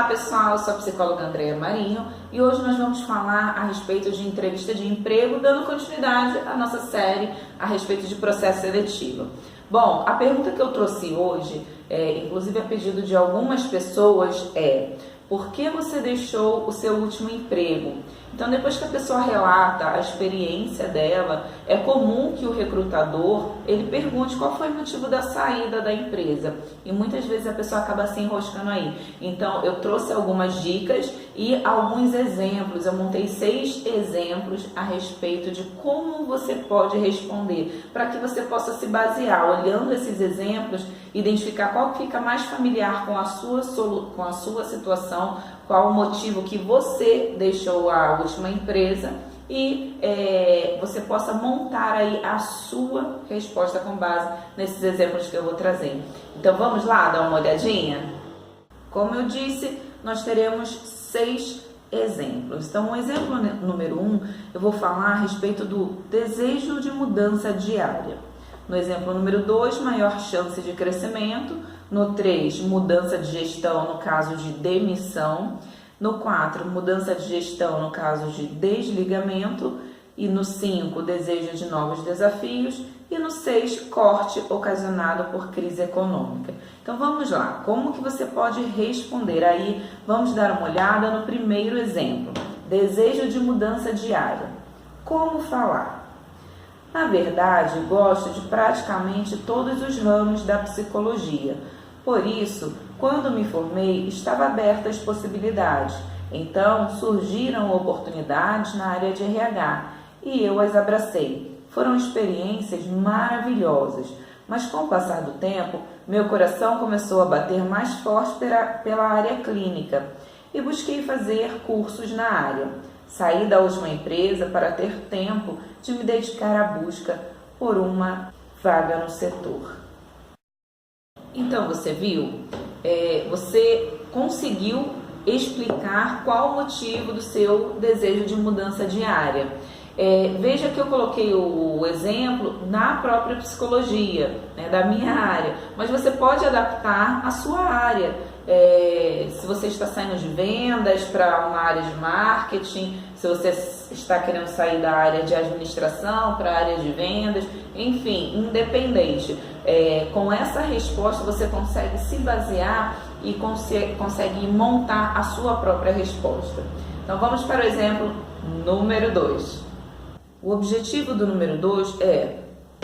pessoal, eu sou a psicóloga Andréa Marinho e hoje nós vamos falar a respeito de entrevista de emprego, dando continuidade à nossa série a respeito de processo seletivo. Bom, a pergunta que eu trouxe hoje, inclusive a pedido de algumas pessoas, é: por que você deixou o seu último emprego? Então, depois que a pessoa relata a experiência dela, é comum que o recrutador ele pergunte qual foi o motivo da saída da empresa. E muitas vezes a pessoa acaba se enroscando aí. Então, eu trouxe algumas dicas e alguns exemplos. Eu montei 6 exemplos a respeito de como você pode responder, para que você possa se basear, olhando esses exemplos, identificar qual fica mais familiar com a sua situação, qual o motivo que você deixou a última empresa e você possa montar aí a sua resposta com base nesses exemplos que eu vou trazer. Então vamos lá dar uma olhadinha? Como eu disse, nós teremos 6 exemplos. Então o exemplo número 1, eu vou falar a respeito do desejo de mudança diária. No exemplo número 2, maior chance de crescimento. No 3, mudança de gestão no caso de demissão. No 4, mudança de gestão no caso de desligamento. E no 5, desejo de novos desafios. E no 6, corte ocasionado por crise econômica. Então vamos lá, como que você pode responder? Aí vamos dar uma olhada no primeiro exemplo, desejo de mudança diária. Como falar? Na verdade, gosto de praticamente todos os ramos da psicologia. Por isso, quando me formei, estava aberta às possibilidades. Então, surgiram oportunidades na área de RH e eu as abracei. Foram experiências maravilhosas, mas com o passar do tempo, meu coração começou a bater mais forte pela área clínica e busquei fazer cursos na área. Saí da última empresa para ter tempo de me dedicar à busca por uma vaga no setor. Então você viu? Você conseguiu explicar qual o motivo do seu desejo de mudança diária. Veja que eu coloquei o exemplo na própria psicologia, da minha área, mas você pode adaptar a sua área. Se você está saindo de vendas para uma área de marketing, se você está querendo sair da área de administração para a área de vendas, enfim, independente. Com essa resposta você consegue se basear e consegue montar a sua própria resposta. Então vamos para o exemplo número 2. O objetivo do número 2 é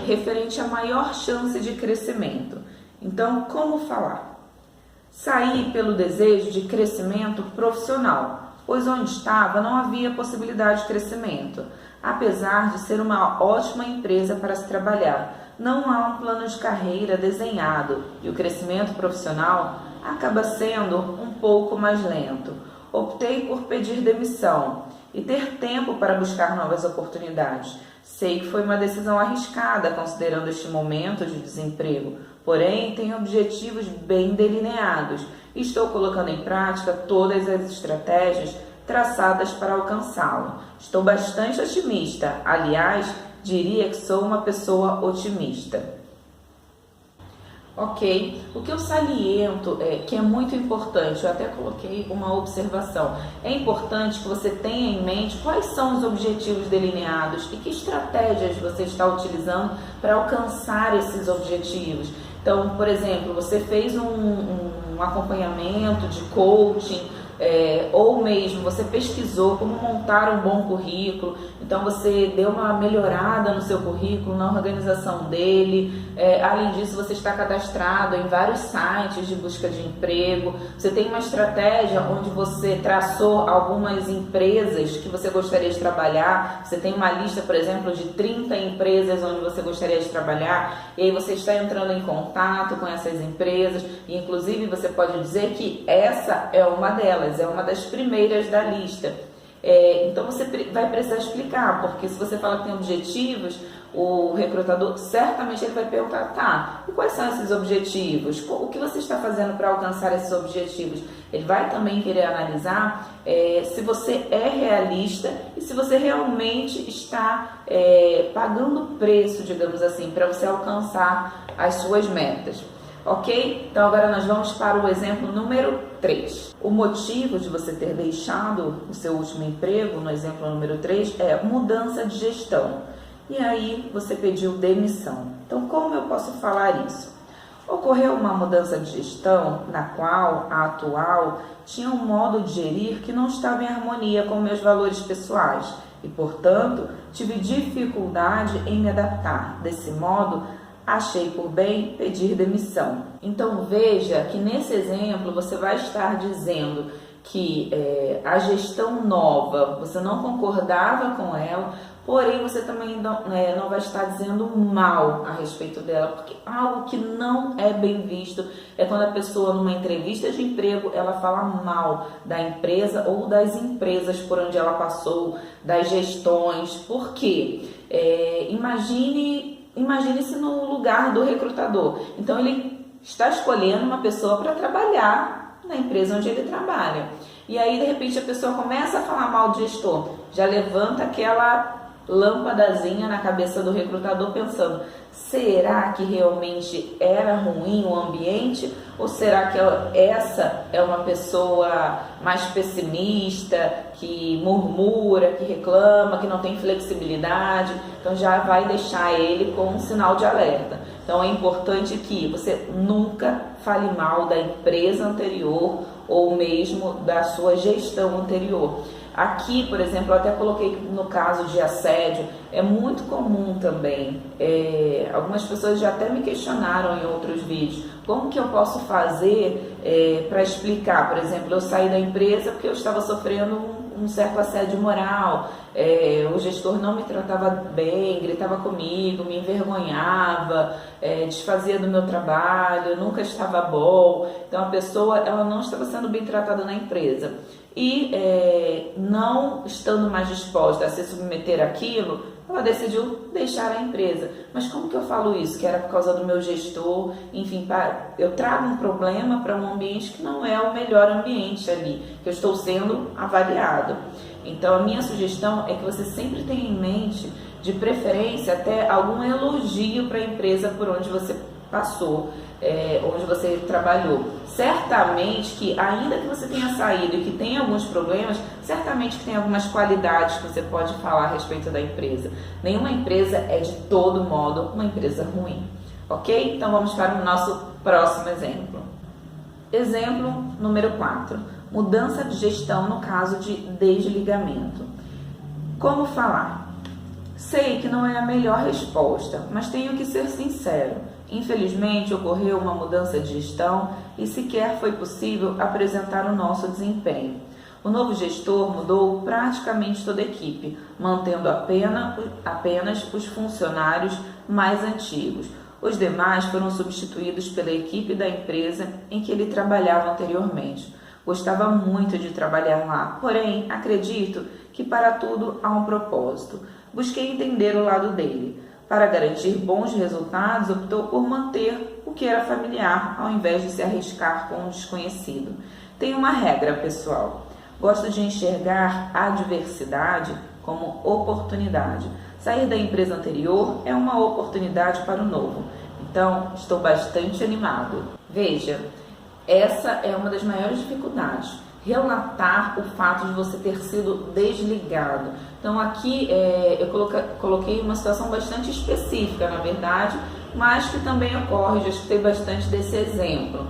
referente à maior chance de crescimento. Então, como falar? Saí pelo desejo de crescimento profissional, pois onde estava não havia possibilidade de crescimento. Apesar de ser uma ótima empresa para se trabalhar, não há um plano de carreira desenhado e o crescimento profissional acaba sendo um pouco mais lento. Optei por pedir demissão e ter tempo para buscar novas oportunidades. Sei que foi uma decisão arriscada considerando este momento de desemprego, porém tenho objetivos bem delineados e estou colocando em prática todas as estratégias traçadas para alcançá-lo. Estou bastante otimista, aliás, diria que sou uma pessoa otimista. Ok, o que eu saliento que é muito importante, eu até coloquei uma observação, é importante que você tenha em mente quais são os objetivos delineados e que estratégias você está utilizando para alcançar esses objetivos. Então, por exemplo, você fez um acompanhamento de coaching, ou mesmo você pesquisou como montar um bom currículo, então você deu uma melhorada no seu currículo, na organização dele, além disso você está cadastrado em vários sites de busca de emprego, você tem uma estratégia onde você traçou algumas empresas que você gostaria de trabalhar, você tem uma lista, por exemplo, de 30 empresas onde você gostaria de trabalhar, e aí você está entrando em contato com essas empresas, e inclusive você pode dizer que essa é uma delas, é uma das primeiras da lista. Então você vai precisar explicar, porque se você fala que tem objetivos, o recrutador certamente ele vai perguntar, tá, e quais são esses objetivos? O que você está fazendo para alcançar esses objetivos? Ele vai também querer analisar se você é realista e se você realmente está pagando preço, digamos assim, para você alcançar as suas metas. Ok? Então agora nós vamos para o exemplo número 3. O motivo de você ter deixado o seu último emprego, no exemplo número 3, é mudança de gestão. E aí você pediu demissão. Então como eu posso falar isso? Ocorreu uma mudança de gestão na qual a atual tinha um modo de gerir que não estava em harmonia com meus valores pessoais e, portanto, tive dificuldade em me adaptar. Desse modo, achei por bem pedir demissão. Então veja que nesse exemplo você vai estar dizendo que a gestão nova, você não concordava com ela, porém você também não vai estar dizendo mal a respeito dela, porque algo que não é bem visto é quando a pessoa numa entrevista de emprego ela fala mal da empresa ou das empresas por onde ela passou, das gestões. Por quê? Imagine-se no lugar do recrutador. Então ele está escolhendo uma pessoa para trabalhar na empresa onde ele trabalha. E aí de repente a pessoa começa a falar mal do gestor, já levanta aquela lâmpadazinha na cabeça do recrutador pensando, será que realmente era ruim o ambiente? Ou será que essa é uma pessoa mais pessimista, que murmura, que reclama, que não tem flexibilidade? Então já vai deixar ele com um sinal de alerta. Então é importante que você nunca fale mal da empresa anterior ou mesmo da sua gestão anterior. Aqui, por exemplo, eu até coloquei no caso de assédio, é muito comum também. Algumas pessoas já até me questionaram em outros vídeos, como que eu posso fazer para explicar? Por exemplo, eu saí da empresa porque eu estava sofrendo um certo assédio moral, o gestor não me tratava bem, gritava comigo, me envergonhava, desfazia do meu trabalho, nunca estava bom. Então a pessoa ela não estava sendo bem tratada na empresa. E não estando mais disposta a se submeter àquilo, ela decidiu deixar a empresa. Mas como que eu falo isso? Que era por causa do meu gestor, enfim, eu trago um problema para um ambiente que não é o melhor ambiente ali, que eu estou sendo avaliado. Então a minha sugestão é que você sempre tenha em mente, de preferência até algum elogio para a empresa por onde você passou, onde você trabalhou. Certamente que, ainda que você tenha saído e que tenha alguns problemas, certamente que tem algumas qualidades que você pode falar a respeito da empresa. Nenhuma empresa é de todo modo uma empresa ruim, ok? Então vamos para o nosso próximo exemplo. Exemplo número 4. Mudança de gestão no caso de desligamento. Como falar? Sei que não é a melhor resposta, mas tenho que ser sincero. Infelizmente, ocorreu uma mudança de gestão e sequer foi possível apresentar o nosso desempenho. O novo gestor mudou praticamente toda a equipe, mantendo apenas os funcionários mais antigos. Os demais foram substituídos pela equipe da empresa em que ele trabalhava anteriormente. Gostava muito de trabalhar lá, porém, acredito que para tudo há um propósito. Busquei entender o lado dele. Para garantir bons resultados, optou por manter o que era familiar, ao invés de se arriscar com o desconhecido. Tem uma regra, pessoal. Gosto de enxergar a adversidade como oportunidade. Sair da empresa anterior é uma oportunidade para o novo. Então, estou bastante animado. Veja, essa é uma das maiores dificuldades. Relatar o fato de você ter sido desligado. Então aqui eu coloquei uma situação bastante específica, na verdade, mas que também ocorre, já escutei bastante desse exemplo.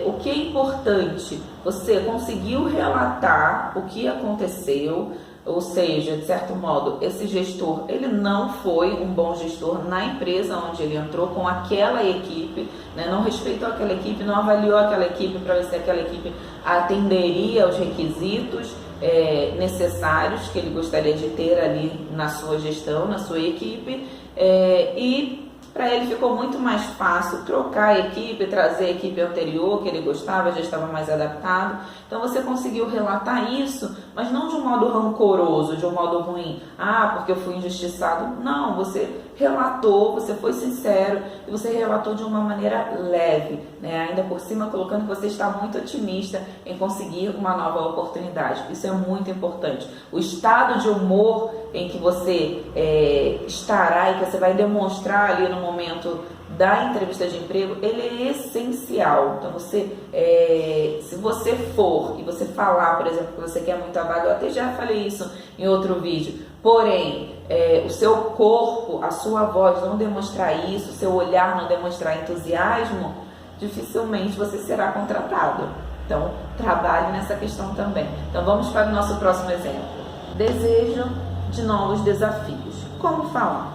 O que é importante? Você conseguiu relatar o que aconteceu, ou seja, de certo modo, esse gestor, ele não foi um bom gestor na empresa onde ele entrou com aquela equipe, né? Não respeitou aquela equipe, não avaliou aquela equipe para ver se aquela equipe atenderia aos requisitos necessários que ele gostaria de ter ali na sua gestão, na sua equipe, e para ele ficou muito mais fácil trocar a equipe, trazer a equipe anterior que ele gostava, já estava mais adaptado. Então você conseguiu relatar isso, mas não de um modo rancoroso, de um modo ruim. Porque eu fui injustiçado. Não, você relatou, você foi sincero e você relatou de uma maneira leve, né? Ainda por cima colocando que você está muito otimista em conseguir uma nova oportunidade. Isso é muito importante. O estado de humor em que você estará e que você vai demonstrar ali no momento da entrevista de emprego, ele é essencial. Então, se você for e você falar, por exemplo, que você quer muito a vaga, eu até já falei isso em outro vídeo, porém, o seu corpo, a sua voz não demonstrar isso, o seu olhar não demonstrar entusiasmo, dificilmente você será contratado. Então, trabalhe nessa questão também. Então, vamos para o nosso próximo exemplo. Desejo de novos desafios. Como falar?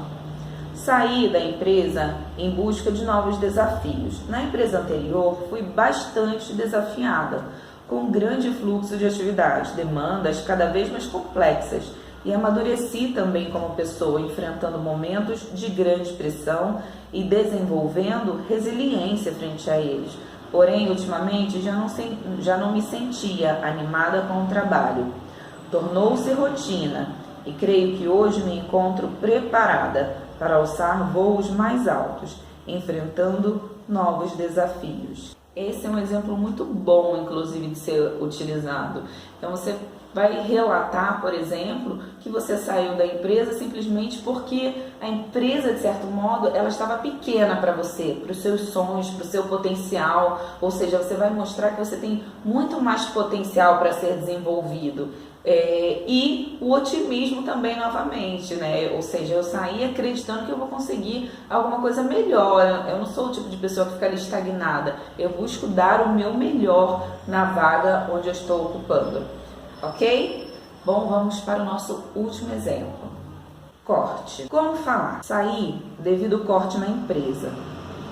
Saí da empresa em busca de novos desafios. Na empresa anterior, fui bastante desafiada, com um grande fluxo de atividades, demandas cada vez mais complexas, e amadureci também como pessoa, enfrentando momentos de grande pressão e desenvolvendo resiliência frente a eles. Porém, ultimamente, já não me sentia animada com o trabalho. Tornou-se rotina e creio que hoje me encontro preparada para alçar voos mais altos, enfrentando novos desafios. Esse é um exemplo muito bom, inclusive, de ser utilizado. Então, você vai relatar, por exemplo, que você saiu da empresa simplesmente porque a empresa, de certo modo, ela estava pequena para você, para os seus sonhos, para o seu potencial. Ou seja, você vai mostrar que você tem muito mais potencial para ser desenvolvido. E o otimismo também, novamente, né? Ou seja, eu saí acreditando que eu vou conseguir alguma coisa melhor. Eu não sou o tipo de pessoa que fica ali estagnada. Eu busco dar o meu melhor na vaga onde eu estou ocupando. Ok? Bom, vamos para o nosso último exemplo. Corte. Como falar? Saí devido ao corte na empresa.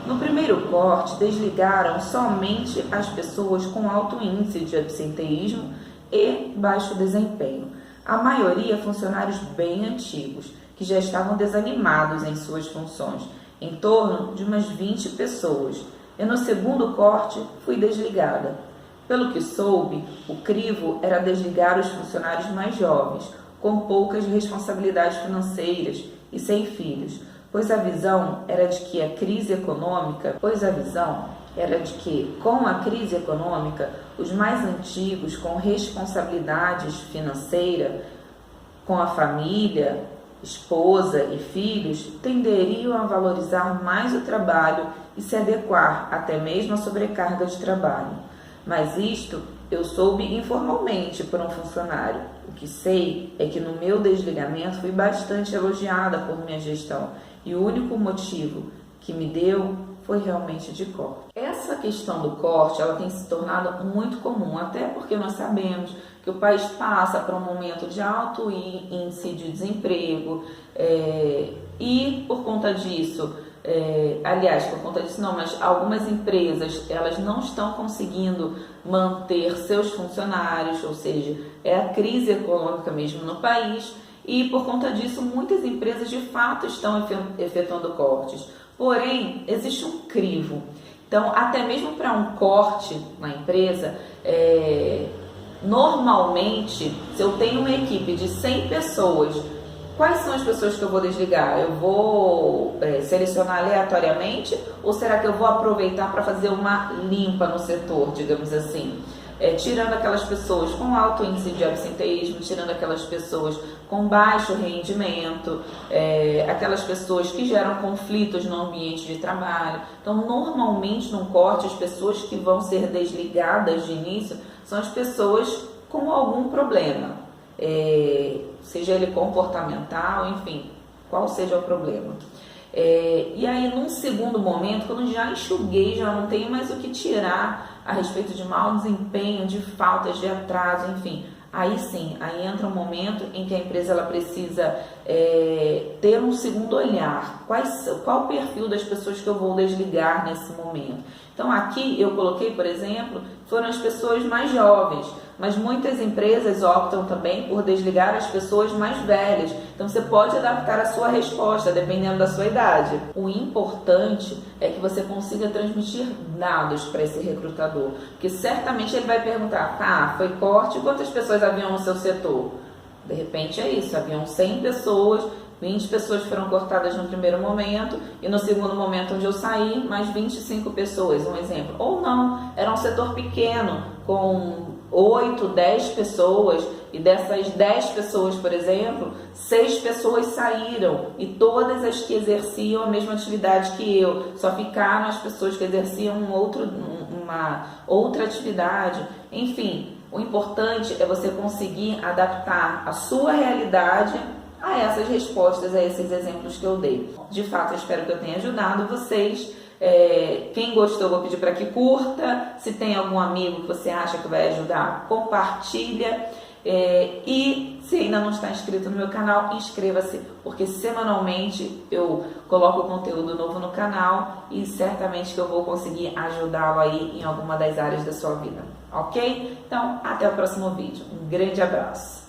No primeiro corte, desligaram somente as pessoas com alto índice de absenteísmo e baixo desempenho. A maioria funcionários bem antigos, que já estavam desanimados em suas funções, em torno de umas 20 pessoas. E no segundo corte, fui desligada. Pelo que soube, o crivo era desligar os funcionários mais jovens, com poucas responsabilidades financeiras e sem filhos, pois a visão era de que com a crise econômica, os mais antigos com responsabilidades financeiras, com a família, esposa e filhos, tenderiam a valorizar mais o trabalho e se adequar até mesmo à sobrecarga de trabalho. Mas isto eu soube informalmente por um funcionário. O que sei é que no meu desligamento fui bastante elogiada por minha gestão e o único motivo que me deu foi realmente de corte. Essa questão do corte, ela tem se tornado muito comum, até porque nós sabemos que o país passa por um momento de alto índice de desemprego e por conta disso, mas algumas empresas, elas não estão conseguindo manter seus funcionários, ou seja, é a crise econômica mesmo no país, e por conta disso, muitas empresas de fato estão efetuando cortes. Porém, existe um crivo. Então, até mesmo para um corte na empresa, normalmente, se eu tenho uma equipe de 100 pessoas, quais são as pessoas que eu vou desligar? Eu vou selecionar aleatoriamente ou será que eu vou aproveitar para fazer uma limpa no setor, digamos assim? Tirando aquelas pessoas com alto índice de absenteísmo, tirando aquelas pessoas com baixo rendimento, aquelas pessoas que geram conflitos no ambiente de trabalho. Então, normalmente, num corte, as pessoas que vão ser desligadas de início são as pessoas com algum problema, seja ele comportamental, enfim, qual seja o problema. E aí, num segundo momento, quando já enxuguei, já não tenho mais o que tirar a respeito de mau desempenho, de faltas de atraso, enfim, aí sim, aí entra um momento em que a empresa ela precisa ter um segundo olhar. Qual o perfil das pessoas que eu vou desligar nesse momento? Então, aqui eu coloquei, por exemplo, foram as pessoas mais jovens, mas muitas empresas optam também por desligar as pessoas mais velhas. Então, você pode adaptar a sua resposta, dependendo da sua idade. O importante é que você consiga transmitir dados para esse recrutador, porque certamente ele vai perguntar, foi corte, quantas pessoas haviam no seu setor? De repente é isso, haviam 100 pessoas 20 pessoas foram cortadas no primeiro momento e no segundo momento onde eu saí, mais 25 pessoas, um exemplo. Ou não, era um setor pequeno, com 8, 10 pessoas, e dessas 10 pessoas, por exemplo, 6 pessoas saíram e todas as que exerciam a mesma atividade que eu, só ficaram as pessoas que exerciam uma outra atividade. Enfim, o importante é você conseguir adaptar a sua realidade a essas respostas, a esses exemplos que eu dei. De fato, eu espero que eu tenha ajudado vocês. Quem gostou, eu vou pedir para que curta. Se tem algum amigo que você acha que vai ajudar, compartilha. E se ainda não está inscrito no meu canal, inscreva-se, porque semanalmente eu coloco conteúdo novo no canal e certamente que eu vou conseguir ajudá-lo aí em alguma das áreas da sua vida, ok? Então, até o próximo vídeo. Um grande abraço!